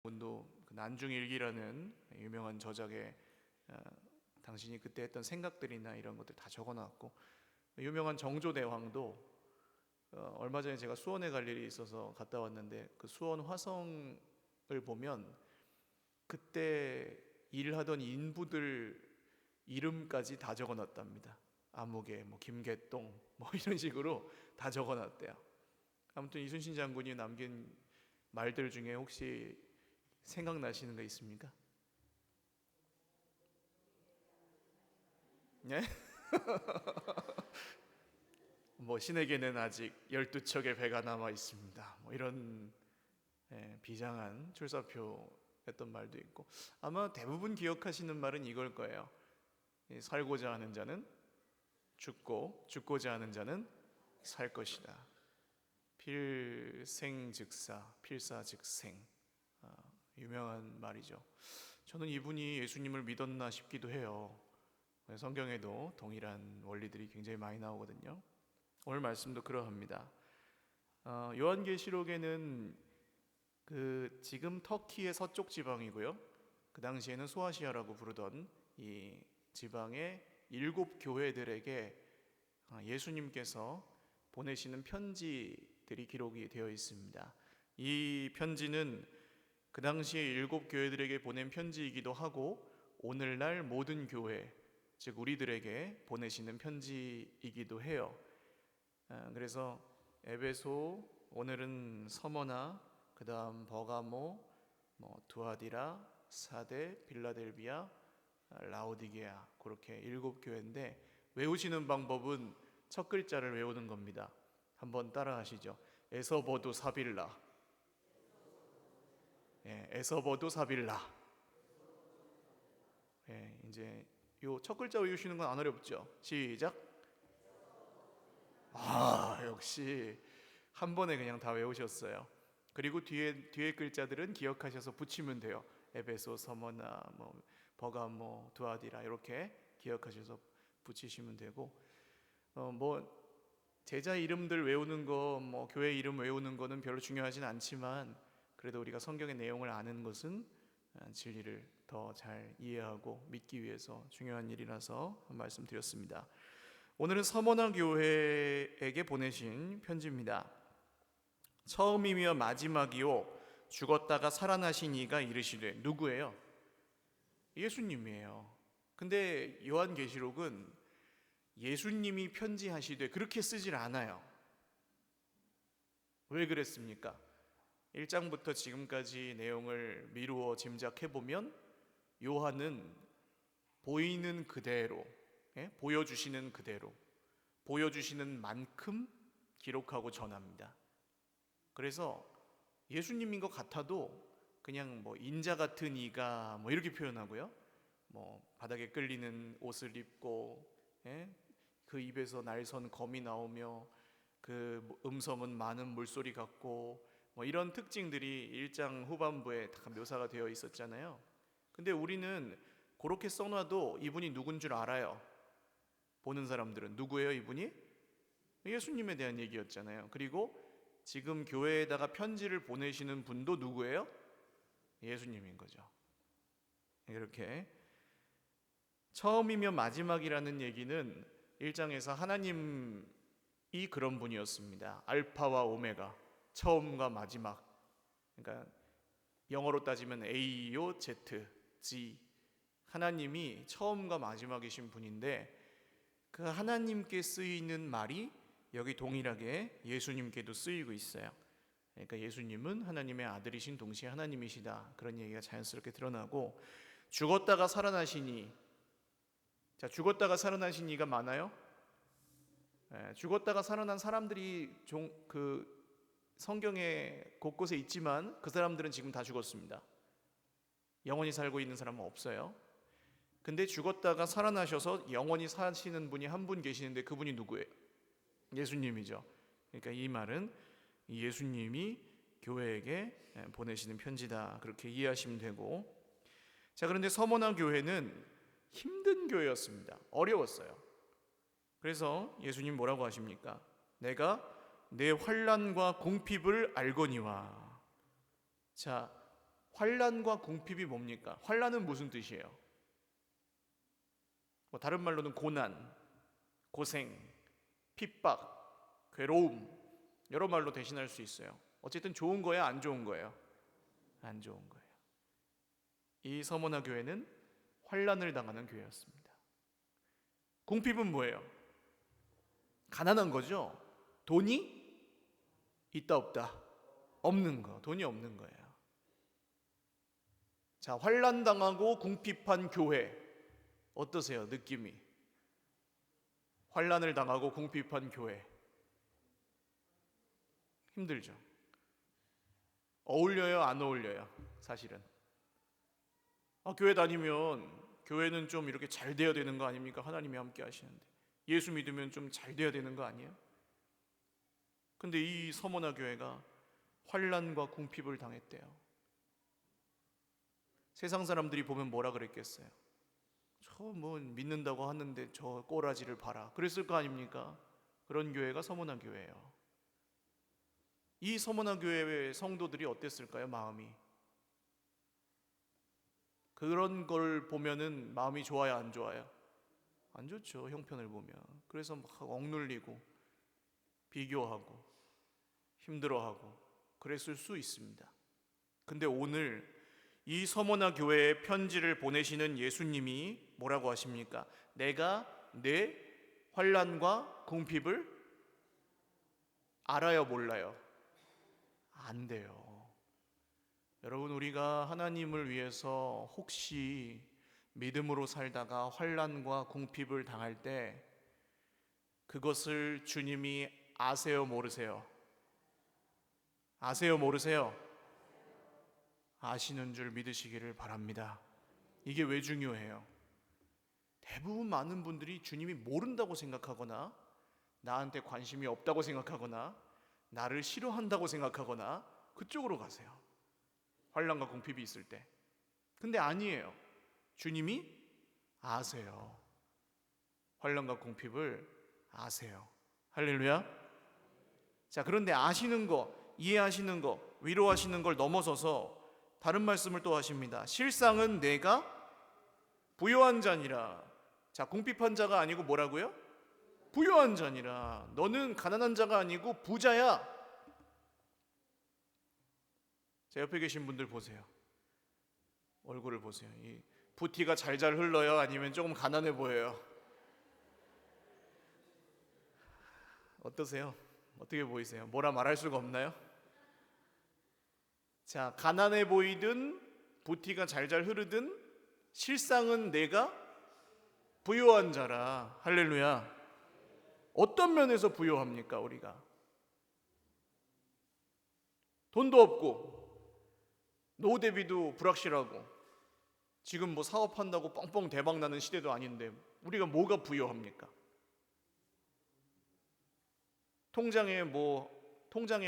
문도 난중일기라는 유명한 저작에 당신이 그때 했던 생각들이나 이런 것들 다 적어놨고, 유명한 정조대왕도 얼마 전에 제가 수원에 갈 일이 있어서 갔다 왔는데, 그 수원 화성을 보면 그때 일하던 인부들 이름까지 다 적어놨답니다. 아무개, 뭐 김개똥, 뭐 이런 식으로 다 적어놨대요. 아무튼 이순신 장군이 남긴 말들 중에 혹시 생각나시는 거 있습니까? 네? 뭐 신에게는 아직 12척의 배가 남아 있습니다. 뭐 이런 비장한 출사표였던 말도 있고, 아마 대부분 기억하시는 말은 이걸 거예요. 살고자 하는 자는 죽고 죽고자 하는 자는 살 것이다. 필생즉사, 필사즉생. 유명한 말이죠. 저는 이분이 예수님을 믿었나 싶기도 해요. 성경에도 동일한 원리들이 굉장히 많이 나오거든요. 오늘 말씀도 그러합니다. 요한계시록에는 지금 터키의 서쪽 지방이고요, 그 당시에는 소아시아라고 부르던 이 지방의 7교회들에게 예수님께서 보내시는 편지들이 기록이 되어 있습니다. 이 편지는 그 당시에 7교회들에게 보낸 편지이기도 하고, 오늘날 모든 교회, 즉 우리들에게 보내시는 편지이기도 해요. 그래서 에베소, 오늘은 서머나, 그 다음 버가모, 두아디라, 사데, 빌라델비아, 라오디게아, 그렇게 7교회인데 외우시는 방법은 첫 글자를 외우는 겁니다. 한번 따라 하시죠. 에서버두 사빌라. 에서버두 사빌라. 이제 요 첫 글자 외우시는 건 안 어렵죠? 시작. 역시 한 번에 그냥 다 외우셨어요. 그리고 뒤에 글자들은 기억하셔서 붙이면 돼요. 에베소, 서머나, 버가모, 두아디라, 이렇게 기억하셔서 붙이시면 되고, 제자 이름들 외우는 거, 교회 이름 외우는 거는 별로 중요하진 않지만, 그래도 우리가 성경의 내용을 아는 것은 진리를 더 잘 이해하고 믿기 위해서 중요한 일이라서 말씀드렸습니다. 오늘은 서머나 교회에게 보내신 편지입니다. 처음이며 마지막이요 죽었다가 살아나신 이가 이르시되. 누구예요? 예수님이에요. 근데 요한계시록은 예수님이 편지하시되 그렇게 쓰질 않아요. 왜 그랬습니까? 1장부터 지금까지 내용을 미루어 짐작해보면 요한은 보이는 그대로, 보여주시는 그대로, 보여주시는 만큼 기록하고 전합니다. 그래서 예수님인 것 같아도 그냥 인자 같은 이가 이렇게 표현하고요, 바닥에 끌리는 옷을 입고, 그 입에서 날선 검이 나오며 그 음성은 많은 물소리 같고, 이런 특징들이 1장 후반부에 다 묘사가 되어 있었잖아요. 근데 우리는 그렇게 써놔도 이분이 누군 줄 알아요. 보는 사람들은 누구예요 이분이? 예수님에 대한 얘기였잖아요. 그리고 지금 교회에다가 편지를 보내시는 분도 누구예요? 예수님인 거죠. 이렇게 처음이며 마지막이라는 얘기는 1장에서 하나님이 그런 분이었습니다. 알파와 오메가, 처음과 마지막. 그러니까 영어로 따지면 A요 Z, G. 하나님이 처음과 마지막이신 분인데, 그 하나님께 쓰이는 말이 여기 동일하게 예수님께도 쓰이고 있어요. 그러니까 예수님은 하나님의 아들이신 동시에 하나님이시다, 그런 얘기가 자연스럽게 드러나고, 죽었다가 살아나시니. 자, 죽었다가 살아나신 이가 많아요. 죽었다가 살아난 사람들이 성경에 곳곳에 있지만 그 사람들은 지금 다 죽었습니다. 영원히 살고 있는 사람은 없어요. 근데 죽었다가 살아나셔서 영원히 사시는 분이 한 분 계시는데 그분이 누구예요? 예수님이죠. 그러니까 이 말은 예수님이 교회에게 보내시는 편지다, 그렇게 이해하시면 되고. 자, 그런데 서머나 교회는 힘든 교회였습니다. 어려웠어요. 그래서 예수님 뭐라고 하십니까? 내가 내 환난과 궁핍을 알거니와. 자, 환난과 궁핍이 뭡니까? 환난은 무슨 뜻이에요? 뭐 다른 말로는 고난, 고생, 핍박, 괴로움, 여러 말로 대신할 수 있어요. 어쨌든 좋은 거예요, 안 좋은 거예요? 안 좋은 거예요. 이 서머나 교회는 환난을 당하는 교회였습니다. 궁핍은 뭐예요? 가난한 거죠. 돈이 있다 없다? 없는 거, 돈이 없는 거예요. 자, 환난 당하고 궁핍한 교회 어떠세요? 느낌이? 환난을 당하고 궁핍한 교회 힘들죠. 어울려요, 안 어울려요? 사실은 교회 다니면 교회는 좀 이렇게 잘 돼야 되는 거 아닙니까? 하나님이 함께 하시는데 예수 믿으면 좀 잘 돼야 되는 거 아니에요? 근데 이 서머나 교회가 환난과 궁핍을 당했대요. 세상 사람들이 보면 뭐라 그랬겠어요? 저 뭐 믿는다고 하는데 저 꼬라지를 봐라 그랬을 거 아닙니까? 그런 교회가 서머나 교회예요. 이 서머나 교회의 성도들이 어땠을까요? 마음이 그런 걸 보면은 마음이 좋아요, 안 좋아요? 안 좋죠. 형편을 보면. 그래서 막 억눌리고 비교하고 힘들어하고 그랬을 수 있습니다. 근데 오늘 이 서머나 교회에 편지를 보내시는 예수님이 뭐라고 하십니까? 내가 내 환난과 궁핍을 알아요, 몰라요? 안 돼요. 여러분, 우리가 하나님을 위해서 혹시 믿음으로 살다가 환난과 궁핍을 당할 때 그것을 주님이 아세요, 모르세요? 아세요, 모르세요? 아시는 줄 믿으시기를 바랍니다. 이게 왜 중요해요? 대부분 많은 분들이 주님이 모른다고 생각하거나 나한테 관심이 없다고 생각하거나 나를 싫어한다고 생각하거나 그쪽으로 가세요. 환난과 궁핍이 있을 때. 근데 아니에요. 주님이 아세요. 환난과 궁핍을 아세요. 할렐루야. 자, 그런데 아시는 거, 이해하시는 거, 위로하시는 걸 넘어서서 다른 말씀을 또 하십니다. 실상은 내가 부요한 자니라. 자, 궁핍한 자가 아니고 뭐라고요? 부요한 자니라. 너는 가난한 자가 아니고 부자야. 제 옆에 계신 분들 보세요. 얼굴을 보세요. 이 부티가 잘잘 흘러요? 아니면 조금 가난해 보여요? 어떠세요? 어떻게 보이세요? 뭐라 말할 수가 없나요? 자, 가난해 보이든 부티가 잘잘 흐르든 실상은 내가 부요한 자라. 할렐루야. 어떤 면에서 부요합니까, 우리가? 돈도 없고 노후 대비도 불확실하고 지금 뭐 사업한다고 뻥뻥 대박 나는 시대도 아닌데 우리가 뭐가 부요합니까? 통장에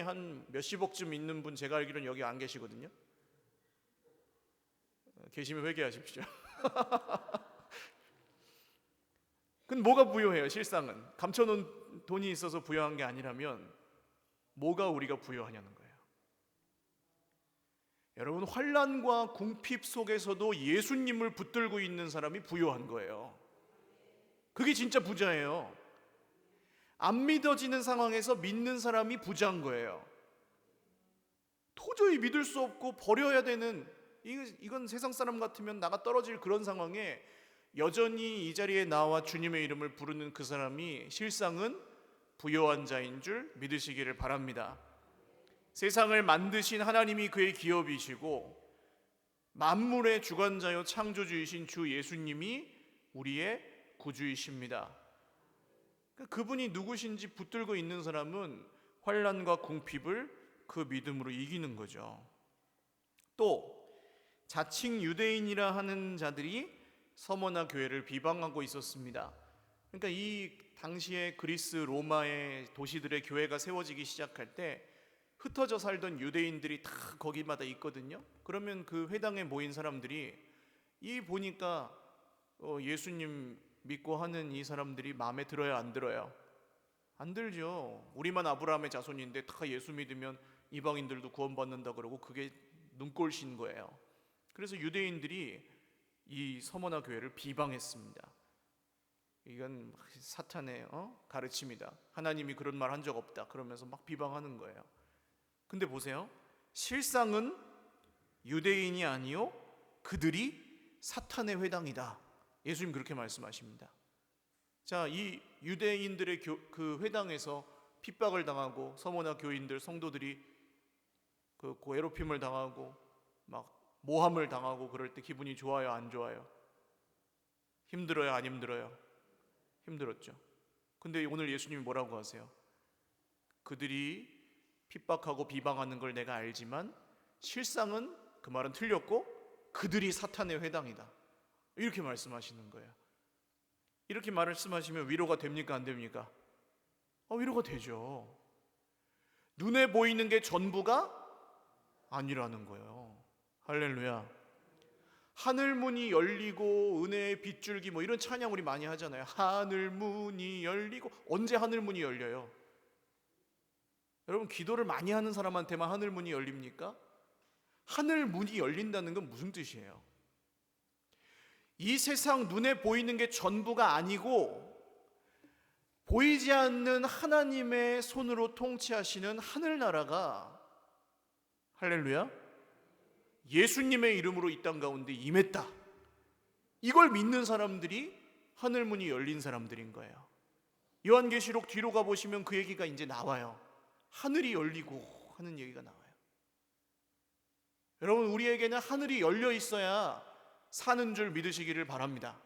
한 몇십억쯤 있는 분 제가 알기로는 여기 안 계시거든요. 계시면 회개하십시오. 그럼 뭐가 부요해요? 실상은 감춰놓은 돈이 있어서 부요한 게 아니라면 뭐가 우리가 부요하냐는 거예요. 여러분, 환난과 궁핍 속에서도 예수님을 붙들고 있는 사람이 부요한 거예요. 그게 진짜 부자예요. 안 믿어지는 상황에서 믿는 사람이 부자인 거예요. 도저히 믿을 수 없고 버려야 되는, 이건 세상 사람 같으면 나가 떨어질 그런 상황에 여전히 이 자리에 나와 주님의 이름을 부르는 그 사람이 실상은 부요한 자인 줄 믿으시기를 바랍니다. 세상을 만드신 하나님이 그의 기업이시고 만물의 주관자요 창조주이신 주 예수님이 우리의 구주이십니다. 그분이 누구신지 붙들고 있는 사람은 환난과 궁핍을 그 믿음으로 이기는 거죠. 또 자칭 유대인이라 하는 자들이 서머나 교회를 비방하고 있었습니다. 그러니까 이 당시에 그리스 로마의 도시들의 교회가 세워지기 시작할 때 흩어져 살던 유대인들이 다 거기마다 있거든요. 그러면 그 회당에 모인 사람들이 이 보니까 예수님 믿고 하는 이 사람들이 마음에 들어요, 안 들어요? 안 들죠. 우리만 아브라함의 자손인데 다 예수 믿으면 이방인들도 구원받는다 그러고 그게 눈꼴신 거예요. 그래서 유대인들이 이 서머나 교회를 비방했습니다. 이건 사탄의 가르침이다. 하나님이 그런 말 한 적 없다. 그러면서 막 비방하는 거예요. 근데 보세요. 실상은 유대인이 아니요 그들이 사탄의 회당이다. 예수님 그렇게 말씀하십니다. 자, 이 유대인들의 그 회당에서 핍박을 당하고 서머나 교인들 성도들이 그 괴롭힘을 당하고 막 모함을 당하고 그럴 때 기분이 좋아요, 안 좋아요? 힘들어요, 안 힘들어요? 힘들었죠. 근데 오늘 예수님이 뭐라고 하세요? 그들이 핍박하고 비방하는 걸 내가 알지만 실상은 그 말은 틀렸고 그들이 사탄의 회당이다. 이렇게 말씀하시는 거예요. 이렇게 말씀하시면 위로가 됩니까, 안 됩니까? 위로가 되죠. 눈에 보이는 게 전부가 아니라는 거예요. 할렐루야. 하늘 문이 열리고 은혜의 빗줄기 뭐 이런 찬양 우리 많이 하잖아요. 하늘 문이 열리고. 언제 하늘 문이 열려요? 여러분, 기도를 많이 하는 사람한테만 하늘 문이 열립니까? 하늘 문이 열린다는 건 무슨 뜻이에요? 이 세상 눈에 보이는 게 전부가 아니고 보이지 않는 하나님의 손으로 통치하시는 하늘나라가, 할렐루야, 예수님의 이름으로 이 땅 가운데 임했다. 이걸 믿는 사람들이 하늘문이 열린 사람들인 거예요. 요한계시록 뒤로 가보시면 그 얘기가 이제 나와요. 하늘이 열리고 하는 얘기가 나와요. 여러분, 우리에게는 하늘이 열려 있어야 사는 줄 믿으시기를 바랍니다.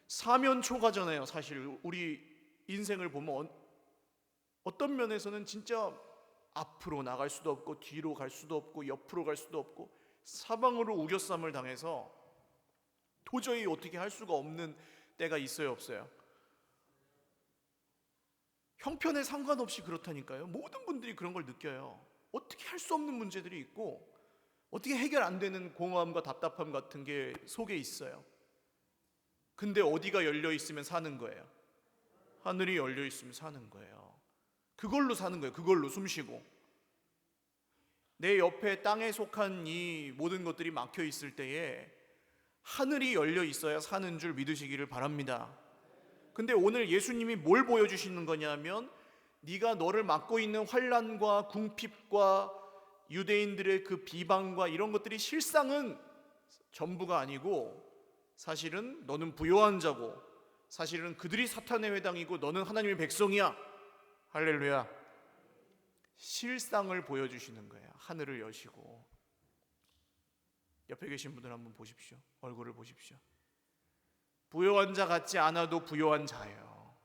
사면초가잖아요. 사실 우리 인생을 보면 어떤 면에서는 진짜 앞으로 나갈 수도 없고 뒤로 갈 수도 없고 옆으로 갈 수도 없고 사방으로 우겨쌈을 당해서 도저히 어떻게 할 수가 없는 때가 있어요, 없어요? 형편에 상관없이 그렇다니까요. 모든 분들이 그런 걸 느껴요. 어떻게 할 수 없는 문제들이 있고 어떻게 해결 안 되는 공허함과 답답함 같은 게 속에 있어요. 근데 어디가 열려 있으면 사는 거예요? 하늘이 열려 있으면 사는 거예요. 그걸로 사는 거예요. 그걸로 숨쉬고. 내 옆에 땅에 속한 이 모든 것들이 막혀 있을 때에 하늘이 열려 있어야 사는 줄 믿으시기를 바랍니다. 근데 오늘 예수님이 뭘 보여주시는 거냐면, 네가 너를 막고 있는 환난과 궁핍과 유대인들의 그 비방과 이런 것들이 실상은 전부가 아니고 사실은 너는 부요한 자고 사실은 그들이 사탄의 회당이고 너는 하나님의 백성이야. 할렐루야. 실상을 보여주시는 거예요. 하늘을 여시고. 옆에 계신 분들 한번 보십시오. 얼굴을 보십시오. 부요한 자 같지 않아도 부요한 자예요.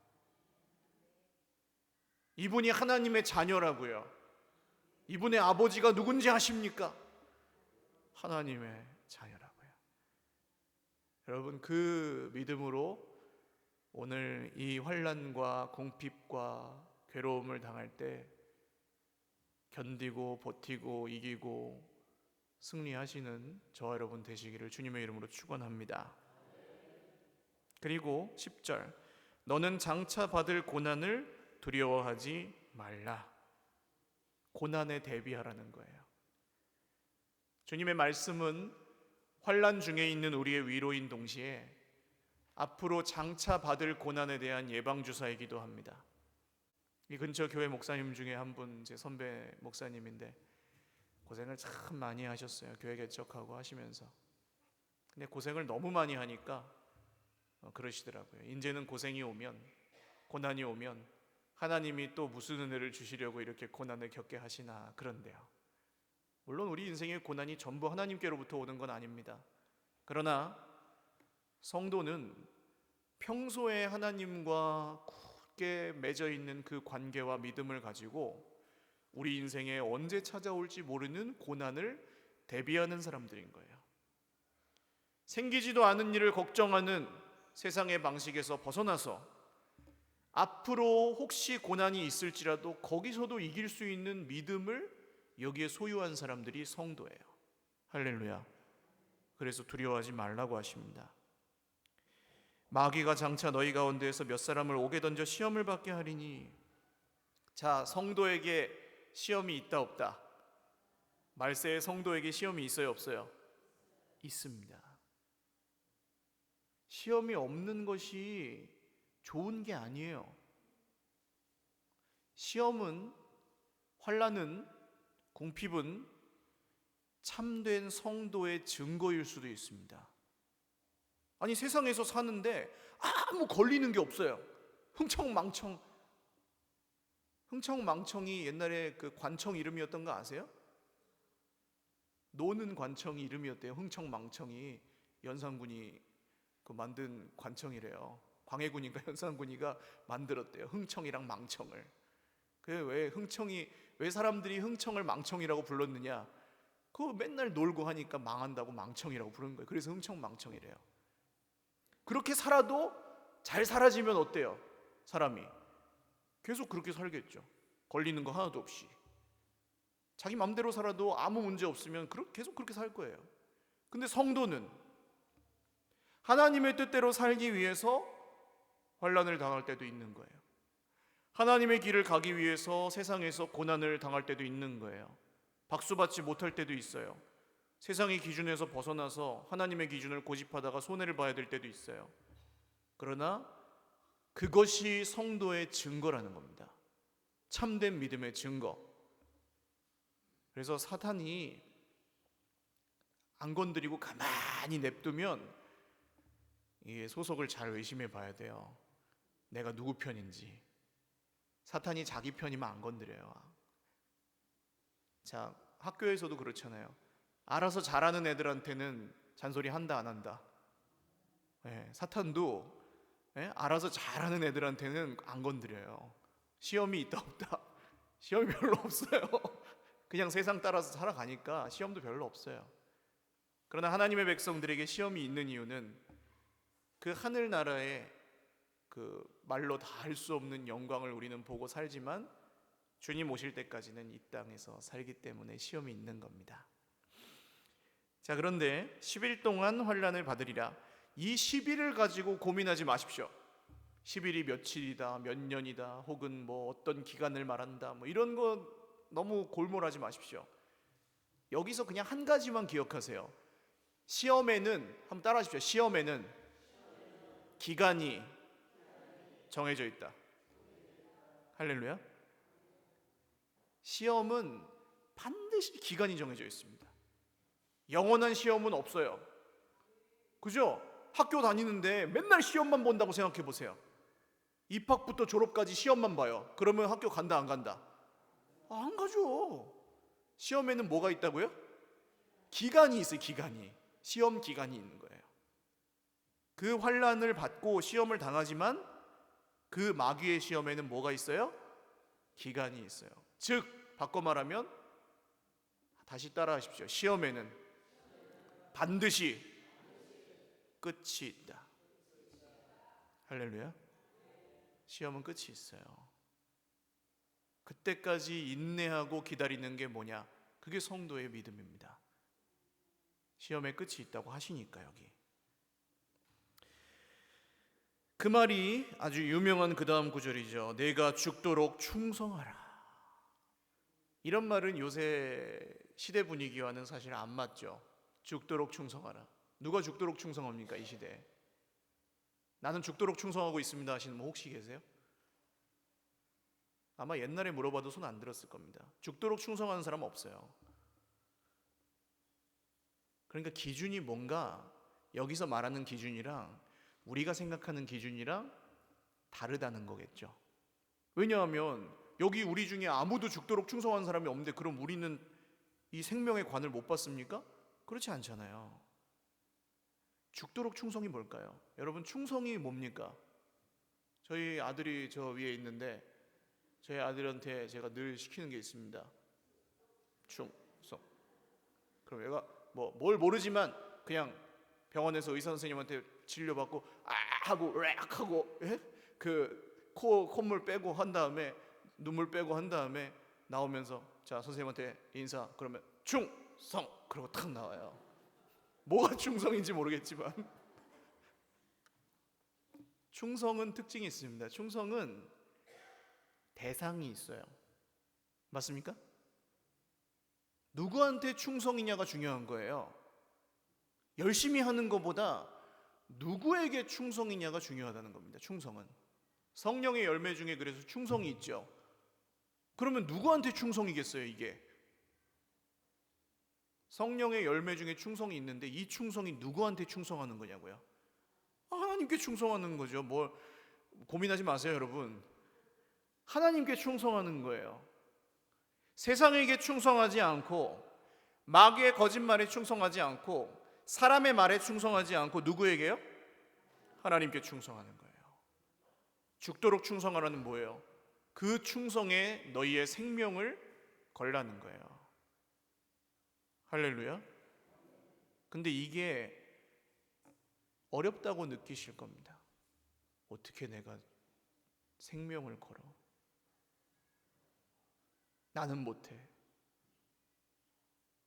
이분이 하나님의 자녀라고요. 이분의 아버지가 누군지 아십니까? 하나님의 자녀라고요. 여러분, 그 믿음으로 오늘 이 환난과 공핍과 괴로움을 당할 때 견디고 버티고 이기고 승리하시는 저와 여러분 되시기를 주님의 이름으로 축원합니다. 그리고 10절, 너는 장차 받을 고난을 두려워하지 말라. 고난에 대비하라는 거예요. 주님의 말씀은 환난 중에 있는 우리의 위로인 동시에 앞으로 장차 받을 고난에 대한 예방주사이기도 합니다. 이 근처 교회 목사님 중에 한 분, 제 선배 목사님인데 고생을 참 많이 하셨어요. 교회 개척하고 하시면서. 근데 고생을 너무 많이 하니까 그러시더라고요. 이제는 고생이 오면, 고난이 오면 하나님이 또 무슨 은혜를 주시려고 이렇게 고난을 겪게 하시나. 그런데요, 물론 우리 인생의 고난이 전부 하나님께로부터 오는 건 아닙니다. 그러나 성도는 평소에 하나님과 굳게 맺어 있는 그 관계와 믿음을 가지고 우리 인생에 언제 찾아올지 모르는 고난을 대비하는 사람들인 거예요. 생기지도 않은 일을 걱정하는 세상의 방식에서 벗어나서 앞으로 혹시 고난이 있을지라도 거기서도 이길 수 있는 믿음을 여기에 소유한 사람들이 성도예요. 할렐루야. 그래서 두려워하지 말라고 하십니다. 마귀가 장차 너희 가운데에서 몇 사람을 옥에 던져 시험을 받게 하리니. 자, 성도에게 시험이 있다 없다? 말세에 성도에게 시험이 있어요 없어요? 있습니다. 시험이 없는 것이 좋은 게 아니에요. 시험은, 환난은, 궁핍은 참된 성도의 증거일 수도 있습니다. 아니, 세상에서 사는데 아무 걸리는 게 없어요. 흥청망청이 옛날에 그 관청 이름이었던 거 아세요? 노는 관청이 이름이었대요. 흥청망청이 연산군이 그 만든 관청이래요. 광해군인가 연산군이가 만들었대요. 흥청이랑 망청을. 왜 사람들이 흥청을 망청이라고 불렀느냐? 그거 맨날 놀고 하니까 망한다고 망청이라고 부르는 거예요. 그래서 흥청망청이래요. 그렇게 살아도 잘 살아지면 어때요? 사람이 계속 그렇게 살겠죠. 걸리는 거 하나도 없이. 자기 맘대로 살아도 아무 문제 없으면 계속 그렇게 살 거예요. 근데 성도는 하나님의 뜻대로 살기 위해서 환난을 당할 때도 있는 거예요. 하나님의 길을 가기 위해서 세상에서 고난을 당할 때도 있는 거예요. 박수받지 못할 때도 있어요. 세상의 기준에서 벗어나서 하나님의 기준을 고집하다가 손해를 봐야 될 때도 있어요. 그러나 그것이 성도의 증거라는 겁니다. 참된 믿음의 증거. 그래서 사탄이 안 건드리고 가만히 냅두면 이 소속을 잘 의심해 봐야 돼요. 내가 누구 편인지. 사탄이 자기 편이면 안 건드려요. 자, 학교에서도 그렇잖아요. 알아서 잘하는 애들한테는 잔소리 한다 안 한다. 사탄도 알아서 잘하는 애들한테는 안 건드려요. 시험이 있다 없다. 시험이 별로 없어요. 그냥 세상 따라서 살아가니까 시험도 별로 없어요. 그러나 하나님의 백성들에게 시험이 있는 이유는 그 하늘나라의 그 말로 다 할 수 없는 영광을 우리는 보고 살지만 주님 오실 때까지는 이 땅에서 살기 때문에 시험이 있는 겁니다. 자, 그런데 10일 동안 환난을 받으리라. 이 10일을 가지고 고민하지 마십시오. 10일이 며칠이다, 몇 년이다, 혹은 뭐 어떤 기간을 말한다, 뭐 이런 거 너무 골몰하지 마십시오. 여기서 그냥 한 가지만 기억하세요. 시험에는, 한번 따라 하십시오. 시험에는 기간이 정해져 있다. 할렐루야. 시험은 반드시 기간이 정해져 있습니다. 영원한 시험은 없어요. 그죠? 학교 다니는데 맨날 시험만 본다고 생각해 보세요. 입학부터 졸업까지 시험만 봐요. 그러면 학교 간다 안 간다? 안 가죠. 시험에는 뭐가 있다고요? 기간이 있어요. 기간이. 시험 기간이 있는 거예요. 그 환난을 받고 시험을 당하지만 그 마귀의 시험에는 뭐가 있어요? 기간이 있어요. 즉 바꿔 말하면, 다시 따라 하십시오. 시험에는 반드시 끝이 있다. 할렐루야. 시험은 끝이 있어요. 그때까지 인내하고 기다리는 게 뭐냐? 그게 성도의 믿음입니다. 시험에 끝이 있다고 하시니까. 여기 그 말이 아주 유명한 그 다음 구절이죠. 내가 죽도록 충성하라. 이런 말은 요새 시대 분위기와는 사실 안 맞죠. 죽도록 충성하라. 누가 죽도록 충성합니까? 이 시대에. 나는 죽도록 충성하고 있습니다 하시는 분 혹시 계세요? 아마 옛날에 물어봐도 손 안 들었을 겁니다. 죽도록 충성하는 사람 없어요. 그러니까 기준이 뭔가, 여기서 말하는 기준이랑 우리가 생각하는 기준이랑 다르다는 거겠죠. 왜냐하면 여기 우리 중에 아무도 죽도록 충성하는 사람이 없는데 그럼 우리는 이 생명의 관을 못 받습니까? 그렇지 않잖아요. 죽도록 충성이 뭘까요? 여러분, 충성이 뭡니까? 저희 아들이 저 위에 있는데 저희 아들한테 제가 늘 시키는 게 있습니다. 충성. 그럼 얘가 뭘 모르지만 그냥 병원에서 의사 선생님한테 진료받고 하고 렉 하고 그 콧물 빼고 한 다음에 눈물 빼고 한 다음에 나오면서 자, 선생님한테 인사. 그러면 충성. 그러고 탁 나와요. 뭐가 충성인지 모르겠지만 충성은 특징이 있습니다. 충성은 대상이 있어요. 맞습니까? 누구한테 충성이냐가 중요한 거예요. 열심히 하는 것보다 누구에게 충성이냐가 중요하다는 겁니다. 충성은 성령의 열매 중에 그래서 충성이 있죠. 그러면 누구한테 충성이겠어요? 이게 성령의 열매 중에 충성이 있는데 이 충성이 누구한테 충성하는 거냐고요? 하나님께 충성하는 거죠. 뭐 고민하지 마세요, 여러분. 하나님께 충성하는 거예요. 세상에게 충성하지 않고 마귀의 거짓말에 충성하지 않고 사람의 말에 충성하지 않고 누구에게요? 하나님께 충성하는 거예요. 죽도록 충성하라는 뭐예요? 그 충성에 너희의 생명을 걸라는 거예요. 할렐루야. 근데 이게 어렵다고 느끼실 겁니다. 어떻게 내가 생명을 걸어? 나는 못해.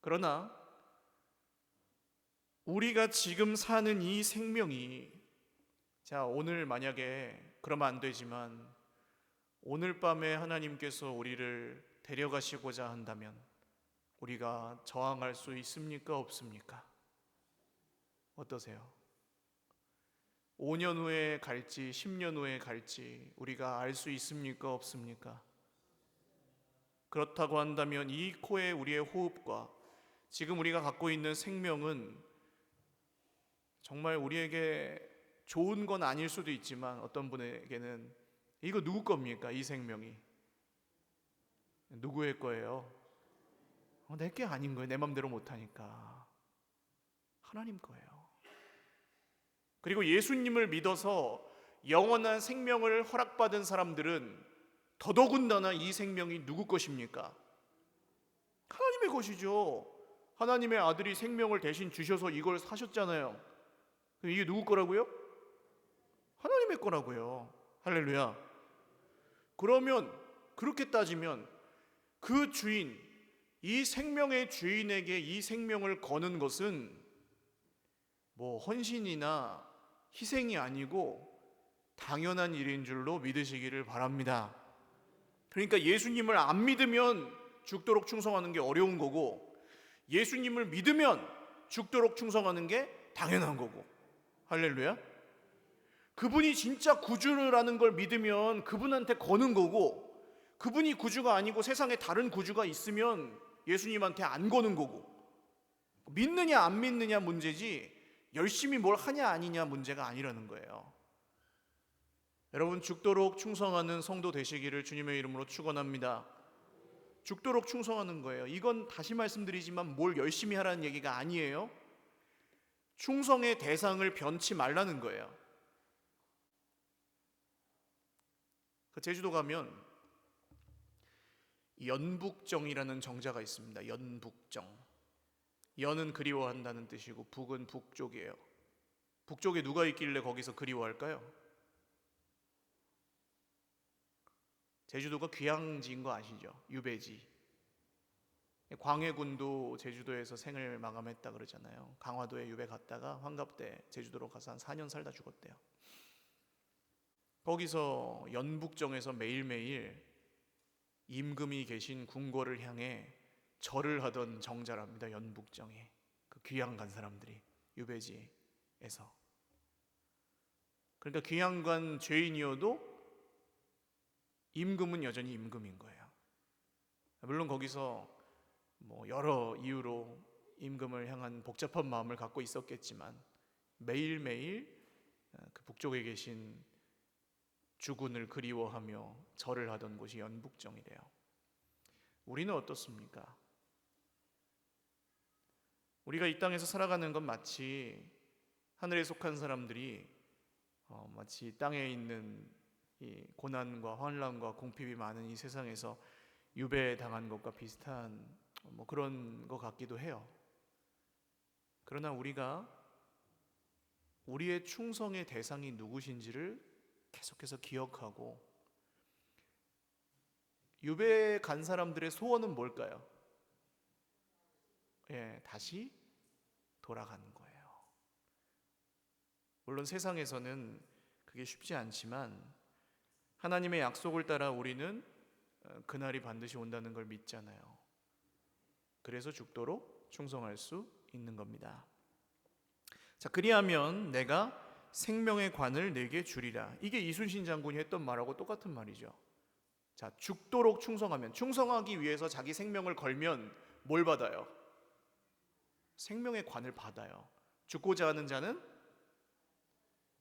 그러나 우리가 지금 사는 이 생명이, 자, 오늘 만약에 그러면 안 되지만 오늘 밤에 하나님께서 우리를 데려가시고자 한다면 우리가 저항할 수 있습니까? 없습니까? 어떠세요? 5년 후에 갈지 10년 후에 갈지 우리가 알 수 있습니까? 없습니까? 그렇다고 한다면 이 코에 우리의 호흡과 지금 우리가 갖고 있는 생명은 정말 우리에게 좋은 건 아닐 수도 있지만 어떤 분에게는 이거 누구 겁니까? 이 생명이 누구의 거예요? 내게 아닌 거예요. 내 맘대로 못하니까 하나님 거예요. 그리고 예수님을 믿어서 영원한 생명을 허락받은 사람들은 더더군다나 이 생명이 누구 것입니까? 하나님의 것이죠. 하나님의 아들이 생명을 대신 주셔서 이걸 사셨잖아요. 이게 누구 거라고요? 하나님의 거라고요. 할렐루야. 그러면 그렇게 따지면 그 주인, 이 생명의 주인에게 이 생명을 거는 것은 뭐 헌신이나 희생이 아니고 당연한 일인 줄로 믿으시기를 바랍니다. 그러니까 예수님을 안 믿으면 죽도록 충성하는 게 어려운 거고 예수님을 믿으면 죽도록 충성하는 게 당연한 거고. 할렐루야. 그분이 진짜 구주라는 걸 믿으면 그분한테 거는 거고 그분이 구주가 아니고 세상에 다른 구주가 있으면 예수님한테 안 거는 거고. 믿느냐 안 믿느냐 문제지 열심히 뭘 하냐 아니냐 문제가 아니라는 거예요. 여러분, 죽도록 충성하는 성도 되시기를 주님의 이름으로 축원합니다. 죽도록 충성하는 거예요. 이건 다시 말씀드리지만 뭘 열심히 하라는 얘기가 아니에요. 충성의 대상을 변치 말라는 거예요. 제주도 가면 연북정이라는 정자가 있습니다. 연북정. 연은 그리워한다는 뜻이고 북은 북쪽이에요. 북쪽에 누가 있길래 거기서 그리워할까요? 제주도가 귀향지인 거 아시죠? 유배지. 광해군도 제주도에서 생을 마감했다 그러잖아요. 강화도에 유배 갔다가 환갑 때 제주도로 가서 한 4년 살다 죽었대요. 거기서 연북정에서 매일매일 임금이 계신 궁궐을 향해 절을 하던 정자랍니다. 연북정에 그 귀향 간 사람들이 유배지에서. 그러니까 귀향 간 죄인이어도 임금은 여전히 임금인 거예요. 물론 거기서 뭐 여러 이유로 임금을 향한 복잡한 마음을 갖고 있었겠지만 매일매일 그 북쪽에 계신 주군을 그리워하며 절을 하던 곳이 연북정이래요. 우리는 어떻습니까? 우리가 이 땅에서 살아가는 건 마치 하늘에 속한 사람들이 마치 땅에 있는 이 고난과 환난과 공핍이 많은 이 세상에서 유배당한 것과 비슷한 뭐 그런 것 같기도 해요. 그러나 우리가 우리의 충성의 대상이 누구신지를 계속해서 기억하고 유배에 간 사람들의 소원은 뭘까요? 다시 돌아가는 거예요. 물론 세상에서는 그게 쉽지 않지만 하나님의 약속을 따라 우리는 그날이 반드시 온다는 걸 믿잖아요. 그래서 죽도록 충성할 수 있는 겁니다. 자, 그리하면 내가 생명의 관을 내게 주리라. 이게 이순신 장군이 했던 말하고 똑같은 말이죠. 자, 죽도록 충성하면, 충성하기 위해서 자기 생명을 걸면 뭘 받아요? 생명의 관을 받아요. 죽고자 하는 자는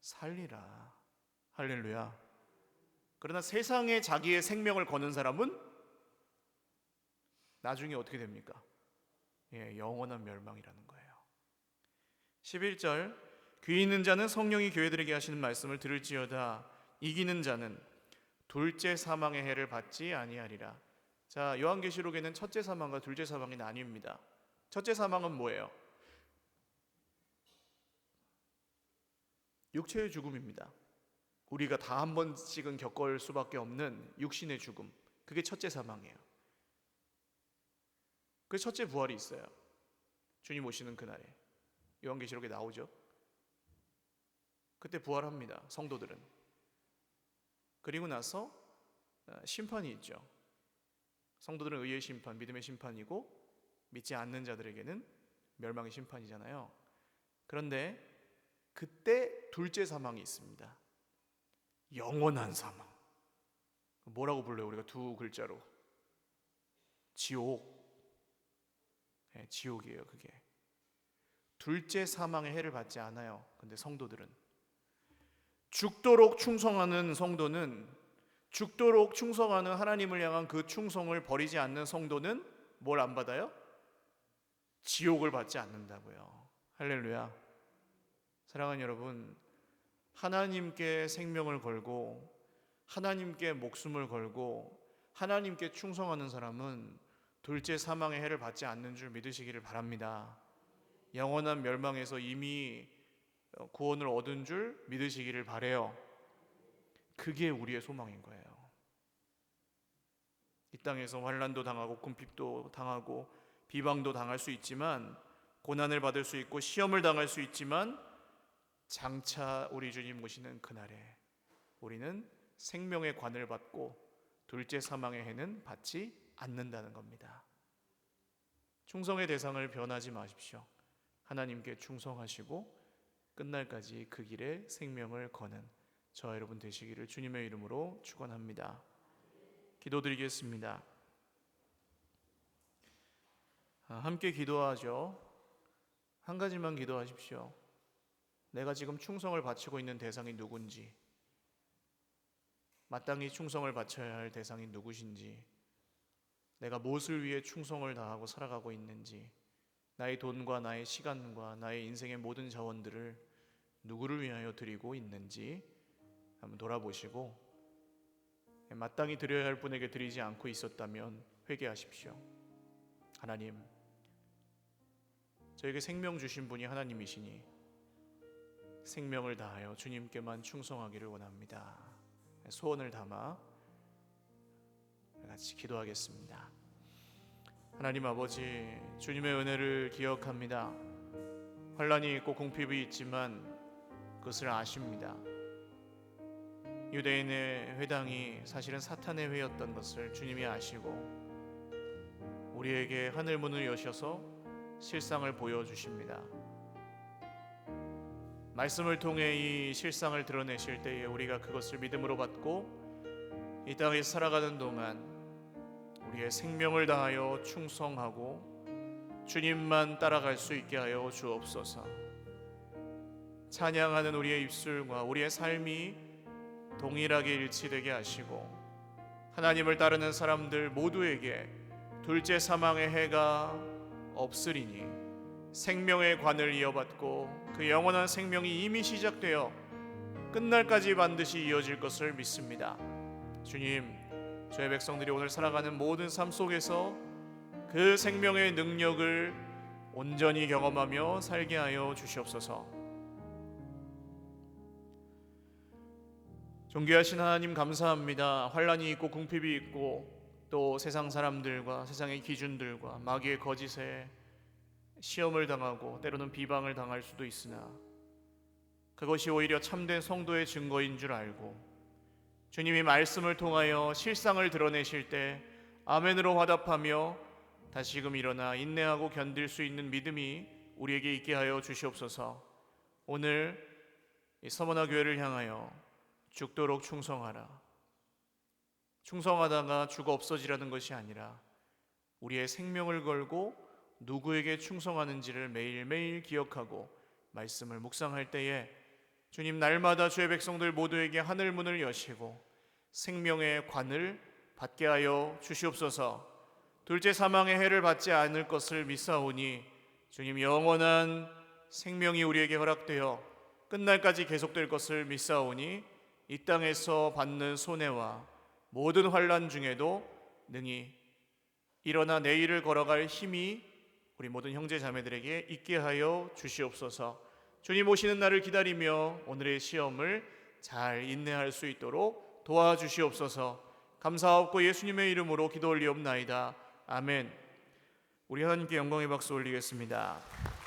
살리라. 할렐루야. 그러나 세상에 자기의 생명을 거는 사람은 나중에 어떻게 됩니까? 영원한 멸망이라는 거예요. 11절, 귀 있는 자는 성령이 교회들에게 하시는 말씀을 들을지어다. 이기는 자는 둘째 사망의 해를 받지 아니하리라. 자, 요한계시록에는 첫째 사망과 둘째 사망이 나뉩니다. 첫째 사망은 뭐예요? 육체의 죽음입니다. 우리가 다 한 번씩은 겪을 수밖에 없는 육신의 죽음, 그게 첫째 사망이에요. 그 첫째 부활이 있어요. 주님 오시는 그날에 요한계시록에 나오죠. 그때 부활합니다, 성도들은. 그리고 나서 심판이 있죠. 성도들은 의의 심판, 믿음의 심판이고, 믿지 않는 자들에게는 멸망의 심판이잖아요. 그런데 그때 둘째 사망이 있습니다. 영원한 사망. 뭐라고 불러요? 우리가 두 글자로 지옥. 지옥이에요. 그게 둘째 사망의 해를 받지 않아요. 근데 성도들은, 죽도록 충성하는 성도는, 죽도록 충성하는 하나님을 향한 그 충성을 버리지 않는 성도는 뭘 안 받아요? 지옥을 받지 않는다고요. 할렐루야. 사랑하는 여러분, 하나님께 생명을 걸고 하나님께 목숨을 걸고 하나님께 충성하는 사람은 둘째 사망의 해를 받지 않는 줄 믿으시기를 바랍니다. 영원한 멸망에서 이미 구원을 얻은 줄 믿으시기를 바라요. 그게 우리의 소망인 거예요. 이 땅에서 환난도 당하고 궁핍도 당하고 비방도 당할 수 있지만, 고난을 받을 수 있고 시험을 당할 수 있지만, 장차 우리 주님 오시는 그날에 우리는 생명의 관을 받고 둘째 사망의 해는 받지 않는다는 겁니다. 충성의 대상을 변하지 마십시오. 하나님께 충성하시고 끝날까지 그 길에 생명을 거는 저와 여러분 되시기를 주님의 이름으로 축원합니다. 기도드리겠습니다. 함께 기도하죠. 한 가지만 기도하십시오. 내가 지금 충성을 바치고 있는 대상이 누군지, 마땅히 충성을 바쳐야 할 대상이 누구신지, 내가 무엇을 위해 충성을 다하고 살아가고 있는지, 나의 돈과 나의 시간과 나의 인생의 모든 자원들을 누구를 위하여 드리고 있는지 한번 돌아보시고, 마땅히 드려야 할 분에게 드리지 않고 있었다면 회개하십시오. 하나님, 저에게 생명 주신 분이 하나님이시니 생명을 다하여 주님께만 충성하기를 원합니다. 소원을 담아 같이 기도하겠습니다. 하나님 아버지, 주님의 은혜를 기억합니다. 환난이 있고 궁핍이 있지만 그것을 아십니다. 유대인의 회당이 사실은 사탄의 회였던 것을 주님이 아시고 우리에게 하늘 문을 여셔서 실상을 보여주십니다. 말씀을 통해 이 실상을 드러내실 때에 우리가 그것을 믿음으로 받고 이 땅에 살아가는 동안 우리의 생명을 다하여 충성하고 주님만 따라갈 수 있게 하여 주옵소서. 찬양하는 우리의 입술과 우리의 삶이 동일하게 일치되게 하시고 하나님을 따르는 사람들 모두에게 둘째 사망의 해가 없으리니 생명의 관을 이어받고 그 영원한 생명이 이미 시작되어 끝날까지 반드시 이어질 것을 믿습니다. 주님, 저의 백성들이 오늘 살아가는 모든 삶 속에서 그 생명의 능력을 온전히 경험하며 살게 하여 주시옵소서. 존귀하신 하나님 감사합니다. 환난이 있고 궁핍이 있고 또 세상 사람들과 세상의 기준들과 마귀의 거짓에 시험을 당하고 때로는 비방을 당할 수도 있으나 그것이 오히려 참된 성도의 증거인 줄 알고 주님이 말씀을 통하여 실상을 드러내실 때 아멘으로 화답하며 다시금 일어나 인내하고 견딜 수 있는 믿음이 우리에게 있게 하여 주시옵소서. 오늘 이 서머나 교회를 향하여 죽도록 충성하라. 충성하다가 죽어 없어지라는 것이 아니라 우리의 생명을 걸고 누구에게 충성하는지를 매일매일 기억하고 말씀을 묵상할 때에 주님, 날마다 주의 백성들 모두에게 하늘 문을 여시고 생명의 관을 받게 하여 주시옵소서. 둘째 사망의 해를 받지 않을 것을 믿사오니 주님, 영원한 생명이 우리에게 허락되어 끝날까지 계속될 것을 믿사오니 이 땅에서 받는 손해와 모든 환난 중에도 능히 일어나 내일을 걸어갈 힘이 우리 모든 형제 자매들에게 있게 하여 주시옵소서. 주님 오시는 날을 기다리며 오늘의 시험을 잘 인내할 수 있도록 도와주시옵소서. 감사하옵고 예수님의 이름으로 기도 올리옵나이다. 아멘. 우리 하나님께 영광의 박수 올리겠습니다.